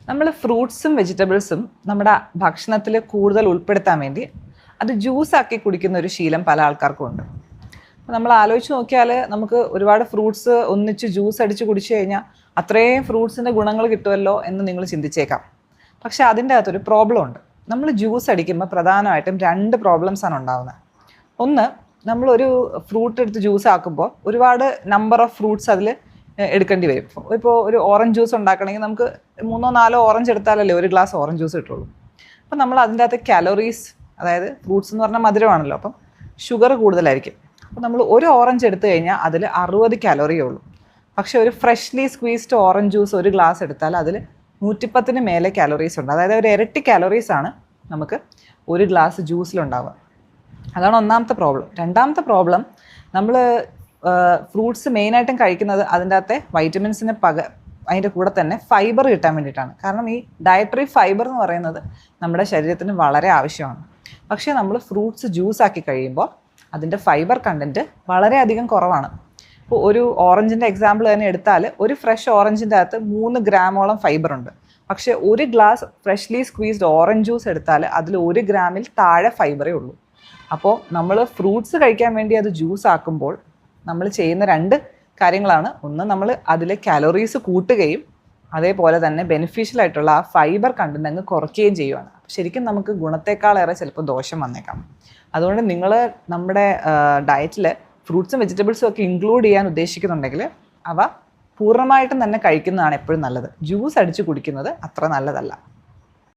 നമ്മൾ ഫ്രൂട്ട്സും വെജിറ്റബിൾസും നമ്മുടെ ഭക്ഷണത്തിൽ കൂടുതൽ ഉൾപ്പെടുത്താൻ വേണ്ടി അത് ജ്യൂസാക്കി കുടിക്കുന്ന ഒരു ശീലം പല ആൾക്കാർക്കും ഉണ്ട്. അപ്പോൾ നമ്മൾ ആലോചിച്ച് നോക്കിയാൽ നമുക്ക് ഒരുപാട് ഫ്രൂട്ട്സ് ഒന്നിച്ച് ജ്യൂസ് അടിച്ച് കുടിച്ചു കഴിഞ്ഞാൽ അത്രയും ഫ്രൂട്ട്സിൻ്റെ ഗുണങ്ങൾ കിട്ടുമല്ലോ എന്ന് നിങ്ങൾ ചിന്തിച്ചേക്കാം. പക്ഷേ അതിൻ്റെ അകത്തൊരു പ്രോബ്ലം ഉണ്ട്. നമ്മൾ ജ്യൂസ് അടിക്കുമ്പോൾ പ്രധാനമായിട്ടും 2 പ്രോബ്ലംസാണ് ഉണ്ടാകുന്നത്. ഒന്ന്, നമ്മളൊരു ഫ്രൂട്ട് എടുത്ത് ജ്യൂസ് ആക്കുമ്പോൾ ഒരുപാട് നമ്പർ ഓഫ് ഫ്രൂട്ട്സ് അതിൽ എടുക്കേണ്ടി വരും. ഇപ്പോൾ ഒരു ഓറഞ്ച് ജ്യൂസ് ഉണ്ടാക്കണമെങ്കിൽ നമുക്ക് 3-4 ഓറഞ്ച് എടുത്താലല്ലേ ഒരു ഗ്ലാസ് ഓറഞ്ച് ജ്യൂസ് കിട്ടുള്ളൂ. അപ്പം നമ്മൾ അതിൻ്റെ അകത്ത് കാലോറീസ്, അതായത് ഫ്രൂട്ട്സ് എന്ന് പറഞ്ഞാൽ മധുരമാണല്ലോ, അപ്പം ഷുഗർ കൂടുതലായിരിക്കും. അപ്പോൾ നമ്മൾ ഒരു ഓറഞ്ച് എടുത്തു കഴിഞ്ഞാൽ അതിൽ 60 കാലോറിയേ ഉള്ളൂ. പക്ഷേ ഒരു ഫ്രഷ്ലി സ്ക്വീസ്ഡ് ഓറഞ്ച് ജ്യൂസ് ഒരു ഗ്ലാസ് എടുത്താൽ അതിൽ 110 മേലെ കാലോറീസ് ഉണ്ട്. അതായത് ഒരു ഇരട്ടി കാലോറീസാണ് നമുക്ക് ഒരു ഗ്ലാസ് ജ്യൂസിലുണ്ടാവുക. അതാണ് ഒന്നാമത്തെ പ്രോബ്ലം. രണ്ടാമത്തെ പ്രോബ്ലം, നമ്മൾ ഫ്രൂട്ട്സ് മെയിനായിട്ടും കഴിക്കുന്നത് അതിൻ്റെ അകത്തെ വൈറ്റമിൻസിന് അതിൻ്റെ കൂടെ തന്നെ ഫൈബർ കിട്ടാൻ വേണ്ടിയിട്ടാണ്. കാരണം ഈ ഡയറ്ററി ഫൈബർ എന്ന് പറയുന്നത് നമ്മുടെ ശരീരത്തിന് വളരെ ആവശ്യമാണ്. പക്ഷേ നമ്മൾ ഫ്രൂട്ട്സ് ജ്യൂസാക്കി കഴിയുമ്പോൾ അതിൻ്റെ ഫൈബർ കണ്ടൻറ്റ് വളരെയധികം കുറവാണ്. ഇപ്പോൾ ഒരു ഓറഞ്ചിൻ്റെ എക്സാമ്പിൾ തന്നെ എടുത്താൽ ഒരു ഫ്രഷ് ഓറഞ്ചിൻ്റെ അകത്ത് 3 ഗ്രാമോളം ഫൈബറുണ്ട്. പക്ഷേ ഒരു glass freshly squeezed orange juice എടുത്താൽ അതിൽ 1 ഗ്രാമിൽ താഴെ ഫൈബറേ ഉള്ളൂ. അപ്പോൾ നമ്മൾ ഫ്രൂട്ട്സ് കഴിക്കാൻ വേണ്ടി അത് ജ്യൂസ് ആക്കുമ്പോൾ നമ്മൾ ചെയ്യുന്ന 2 കാര്യങ്ങളാണ്. ഒന്ന്, നമ്മൾ അതിലെ കാലോറീസ് കൂട്ടുകയും അതേപോലെ തന്നെ ബെനിഫിഷ്യൽ ആയിട്ടുള്ള ആ ഫൈബർ കണ്ടന്റ് അങ്ങ് കുറയ്ക്കുകയും ചെയ്യുവാണ്. ശരിക്കും നമുക്ക് ഗുണത്തേക്കാളേറെ ചിലപ്പോൾ ദോഷം വന്നേക്കാം. അതുകൊണ്ട് നിങ്ങൾ നമ്മുടെ ഡയറ്റിൽ ഫ്രൂട്ട്സും വെജിറ്റബിൾസും ഒക്കെ ഇൻക്ലൂഡ് ചെയ്യാൻ ഉദ്ദേശിക്കുന്നുണ്ടെങ്കിൽ അവ പൂർണ്ണമായിട്ടും തന്നെ കഴിക്കുന്നതാണ് എപ്പോഴും നല്ലത്. ജ്യൂസ് അടിച്ച് കുടിക്കുന്നത് അത്ര നല്ലതല്ല.